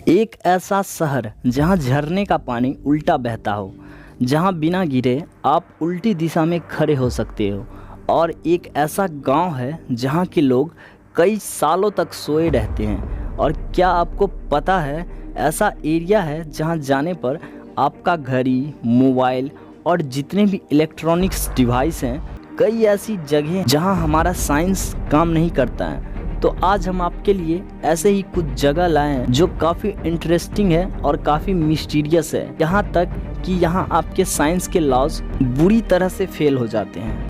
एक ऐसा शहर जहां झरने का पानी उल्टा बहता हो, जहां बिना गिरे आप उल्टी दिशा में खड़े हो सकते हो। और एक ऐसा गांव है जहां के लोग कई सालों तक सोए रहते हैं। और क्या आपको पता है, ऐसा एरिया है जहां जाने पर आपका घड़ी, मोबाइल और जितने भी इलेक्ट्रॉनिक्स डिवाइस हैं, कई ऐसी जगह जहां हमारा साइंस काम नहीं करता है। तो आज हम आपके लिए ऐसे ही कुछ जगह लाए हैं जो काफ़ी इंटरेस्टिंग है और काफ़ी मिस्टीरियस है, यहाँ तक कि यहाँ आपके साइंस के लॉज बुरी तरह से फेल हो जाते हैं।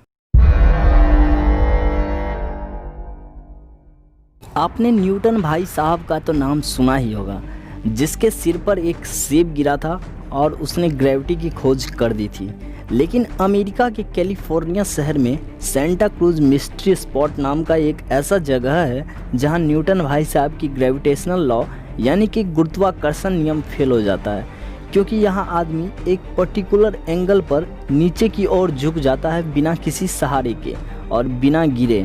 आपने न्यूटन भाई साहब का तो नाम सुना ही होगा, जिसके सिर पर एक सेब गिरा था और उसने ग्रेविटी की खोज कर दी थी। लेकिन अमेरिका के कैलिफोर्निया शहर में सेंटा क्रूज मिस्ट्री स्पॉट नाम का एक ऐसा जगह है जहां न्यूटन भाई साहब की ग्रेविटेशनल लॉ यानी कि गुरुत्वाकर्षण नियम फेल हो जाता है, क्योंकि यहां आदमी एक पर्टिकुलर एंगल पर नीचे की ओर झुक जाता है बिना किसी सहारे के और बिना गिरे।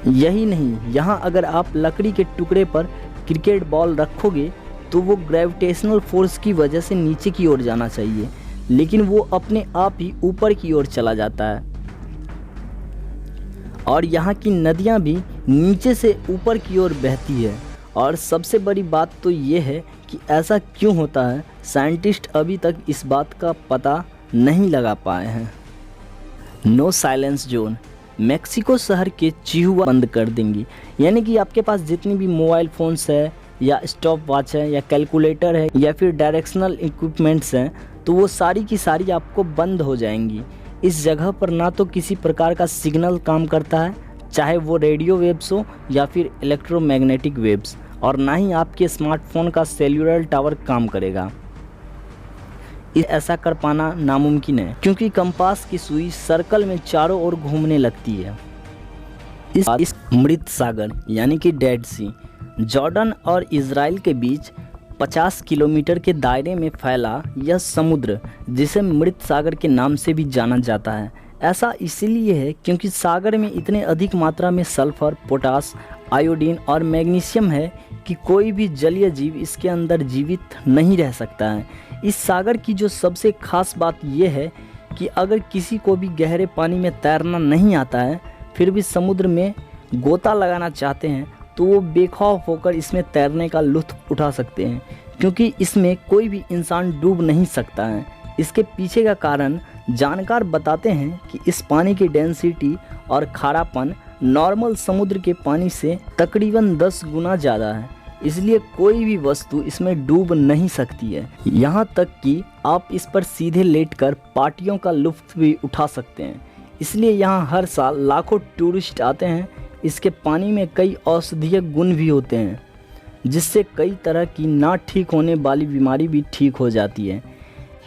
यही नहीं, यहाँ अगर आप लकड़ी के टुकड़े पर क्रिकेट बॉल रखोगे तो वो ग्रेविटेशनल फोर्स की वजह से नीचे की ओर जाना चाहिए, लेकिन वो अपने आप ही ऊपर की ओर चला जाता है। और यहाँ की नदियाँ भी नीचे से ऊपर की ओर बहती है। और सबसे बड़ी बात तो ये है कि ऐसा क्यों होता है, साइंटिस्ट अभी तक इस बात का पता नहीं लगा पाए हैं। नो साइलेंस जोन मेक्सिको शहर के चिहुआ बंद कर देंगी, यानी कि आपके पास जितनी भी मोबाइल फ़ोन्स है या स्टॉप वॉच है या कैलकुलेटर है या फिर डायरेक्शनल इक्विपमेंट्स हैं, तो वो सारी की सारी आपको बंद हो जाएंगी। इस जगह पर ना तो किसी प्रकार का सिग्नल काम करता है, चाहे वो रेडियो वेव्स हो या फिर इलेक्ट्रोमैग्नेटिक वेव्स, और ना ही आपके स्मार्टफोन का सेल्यूलर टावर काम करेगा। ऐसा कर पाना नामुमकिन है, क्योंकि कंपास की सुई सर्कल में चारों ओर घूमने लगती है। इस मृत सागर यानी कि डेड सी जॉर्डन और इजराइल के बीच 50 किलोमीटर के दायरे में फैला यह समुद्र, जिसे मृत सागर के नाम से भी जाना जाता है, ऐसा इसीलिए है क्योंकि सागर में इतने अधिक मात्रा में सल्फर, पोटास, आयोडीन और मैग्नीशियम है कि कोई भी जलीय जीव इसके अंदर जीवित नहीं रह सकता है। इस सागर की जो सबसे खास बात यह है कि अगर किसी को भी गहरे पानी में तैरना नहीं आता है, फिर भी समुद्र में गोता लगाना चाहते हैं, तो वो बेखौफ होकर इसमें तैरने का लुत्फ़ उठा सकते हैं, क्योंकि इसमें कोई भी इंसान डूब नहीं सकता है। इसके पीछे का कारण जानकार बताते हैं कि इस पानी की डेंसिटी और खारापन नॉर्मल समुद्र के पानी से तकरीबन 10 गुना ज़्यादा है, इसलिए कोई भी वस्तु इसमें डूब नहीं सकती है। यहाँ तक कि आप इस पर सीधे लेटकर पार्टियों का लुत्फ़ भी उठा सकते हैं। इसलिए यहाँ हर साल लाखों टूरिस्ट आते हैं। इसके पानी में कई औषधीय गुण भी होते हैं, जिससे कई तरह की ना ठीक होने वाली बीमारी भी ठीक हो जाती है।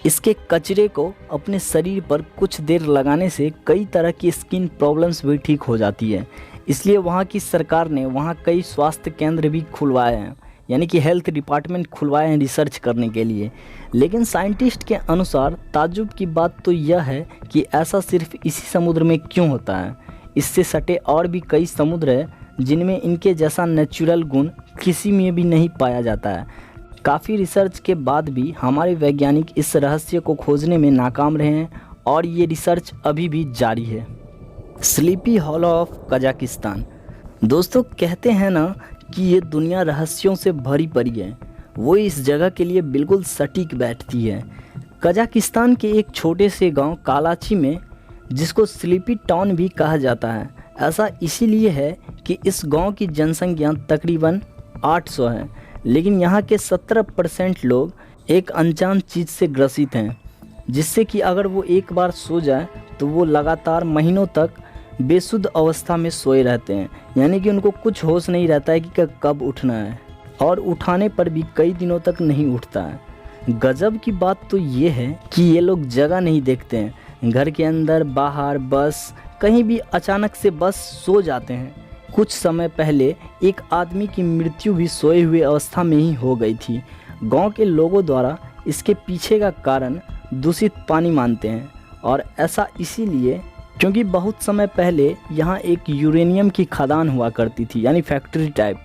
इसके कचरे को अपने शरीर पर कुछ देर लगाने से कई तरह की स्किन प्रॉब्लम्स भी ठीक हो जाती है। इसलिए वहाँ की सरकार ने वहाँ कई स्वास्थ्य केंद्र भी खुलवाए हैं, यानी कि हेल्थ डिपार्टमेंट खुलवाए हैं रिसर्च करने के लिए। लेकिन साइंटिस्ट के अनुसार ताज्जुब की बात तो यह है कि ऐसा सिर्फ इसी समुद्र में क्यों होता है। इससे सटे और भी कई समुद्र हैं जिनमें इनके जैसा नेचुरल गुण किसी में भी नहीं पाया जाता है। काफ़ी रिसर्च के बाद भी हमारे वैज्ञानिक इस रहस्य को खोजने में नाकाम रहे हैं और ये रिसर्च अभी भी जारी है। Sleepy hollow of Kazakhstan. दोस्तों, कहते हैं ना कि ये दुनिया रहस्यों से भरी पड़ी है, वो इस जगह के लिए बिल्कुल सटीक बैठती है। कजाकिस्तान के एक छोटे से गांव कालाची में, जिसको स्लीपी टाउन भी कहा जाता है, ऐसा इसीलिए है कि इस गांव की जनसंख्या तकरीबन 800 है, लेकिन यहाँ के 70% लोग एक अनजान चीज़ से ग्रसित हैं, जिससे कि अगर वो एक बार सो जाए तो वो लगातार महीनों तक बेसुध अवस्था में सोए रहते हैं, यानी कि उनको कुछ होश नहीं रहता है कि कब उठना है, और उठाने पर भी कई दिनों तक नहीं उठता है। गजब की बात तो ये है कि ये लोग जगह नहीं देखते हैं, घर के अंदर, बाहर, बस कहीं भी अचानक से बस सो जाते हैं। कुछ समय पहले एक आदमी की मृत्यु भी सोए हुए अवस्था में ही हो गई थी। गांव के लोगों द्वारा इसके पीछे का कारण दूषित पानी मानते हैं, और ऐसा इसीलिए क्योंकि बहुत समय पहले यहाँ एक यूरेनियम की खदान हुआ करती थी, यानी फैक्ट्री टाइप,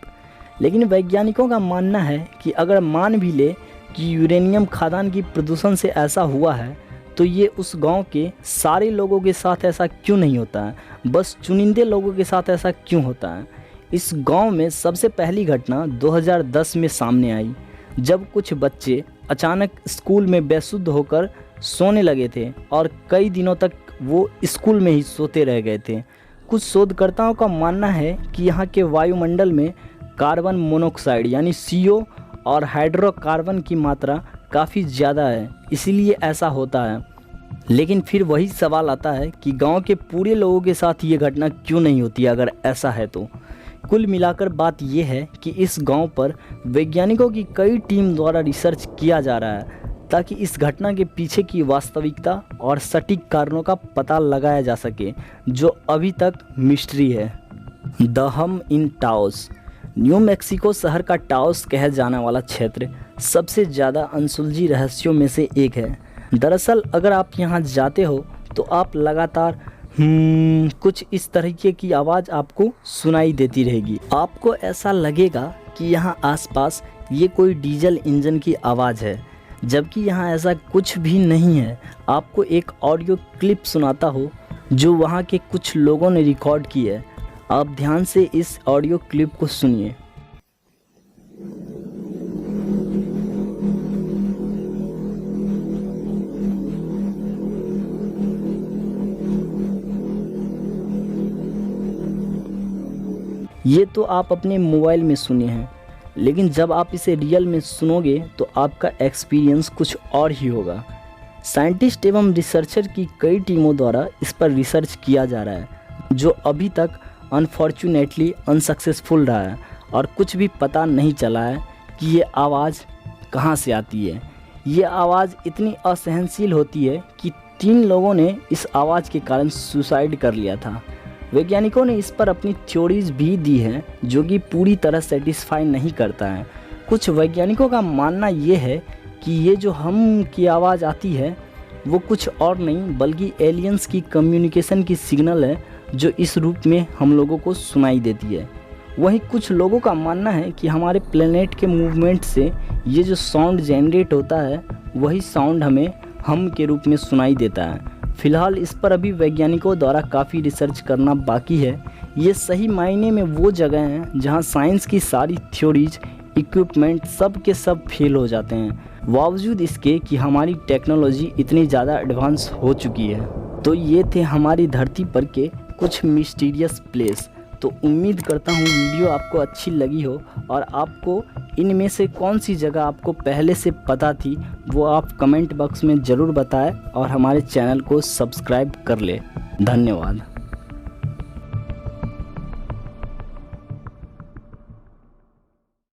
लेकिन वैज्ञानिकों का मानना है कि अगर मान भी ले कि यूरेनियम खदान की प्रदूषण से ऐसा हुआ है, तो ये उस गांव के सारे लोगों के साथ ऐसा क्यों नहीं होता है, बस चुनिंदे लोगों के साथ ऐसा क्यों होता है। इस गांव में सबसे पहली घटना 2010 में सामने आई, जब कुछ बच्चे अचानक स्कूल में बेसुध होकर सोने लगे थे और कई दिनों तक वो स्कूल में ही सोते रह गए थे। कुछ शोधकर्ताओं का मानना है कि यहाँ के वायुमंडल में कार्बन मोनोऑक्साइड यानी CO और हाइड्रोकार्बन की मात्रा काफ़ी ज़्यादा है, इसीलिए ऐसा होता है। लेकिन फिर वही सवाल आता है कि गांव के पूरे लोगों के साथ ये घटना क्यों नहीं होती अगर ऐसा है तो। कुल मिलाकर बात यह है कि इस गांव पर वैज्ञानिकों की कई टीम द्वारा रिसर्च किया जा रहा है ताकि इस घटना के पीछे की वास्तविकता और सटीक कारणों का पता लगाया जा सके, जो अभी तक मिस्ट्री है। द हम इन टाओस। न्यू मैक्सिको शहर का टाओस कहा जाने वाला क्षेत्र सबसे ज़्यादा अनसुलझी रहस्यों में से एक है। दरअसल अगर आप यहाँ जाते हो तो आप लगातार कुछ इस तरीके की आवाज़ आपको सुनाई देती रहेगी। आपको ऐसा लगेगा कि यहाँ आसपास ये कोई डीजल इंजन की आवाज़ है, जबकि यहाँ ऐसा कुछ भी नहीं है। आपको एक ऑडियो क्लिप सुनाता हो जो वहाँ के कुछ लोगों ने रिकॉर्ड की है। आप ध्यान से इस ऑडियो क्लिप को सुनिए। ये तो आप अपने मोबाइल में सुने हैं, लेकिन जब आप इसे रियल में सुनोगे तो आपका एक्सपीरियंस कुछ और ही होगा। साइंटिस्ट एवं रिसर्चर की कई टीमों द्वारा इस पर रिसर्च किया जा रहा है, जो अभी तक अनफॉर्चुनेटली अनसक्सेसफुल रहा है और कुछ भी पता नहीं चला है कि ये आवाज़ कहाँ से आती है। ये आवाज़ इतनी असहनशील होती है कि 3 लोगों ने इस आवाज़ के कारण सुसाइड कर लिया था। वैज्ञानिकों ने इस पर अपनी थ्योरीज भी दी हैं, जो कि पूरी तरह सेटिस्फाई नहीं करता है। कुछ वैज्ञानिकों का मानना ये है कि ये जो हम की आवाज़ आती है वो कुछ और नहीं बल्कि एलियंस की कम्युनिकेशन की सिग्नल है, जो इस रूप में हम लोगों को सुनाई देती है। वहीं कुछ लोगों का मानना है कि हमारे प्लेनेट के मूवमेंट से ये जो साउंड जनरेट होता है वही साउंड हमें हम के रूप में सुनाई देता है। फिलहाल इस पर अभी वैज्ञानिकों द्वारा काफ़ी रिसर्च करना बाकी है। ये सही मायने में वो जगह है जहाँ साइंस की सारी थ्योरीज, इक्विपमेंट सब के सब फेल हो जाते हैं, बावजूद इसके कि हमारी टेक्नोलॉजी इतनी ज़्यादा एडवांस हो चुकी है। तो ये थे हमारी धरती पर के कुछ मिस्टीरियस प्लेस। तो उम्मीद करता हूँ वीडियो आपको अच्छी लगी हो और आपको इनमें से कौन सी जगह आपको पहले से पता थी वो आप कमेंट बॉक्स में ज़रूर बताएं और हमारे चैनल को सब्सक्राइब कर ले। धन्यवाद।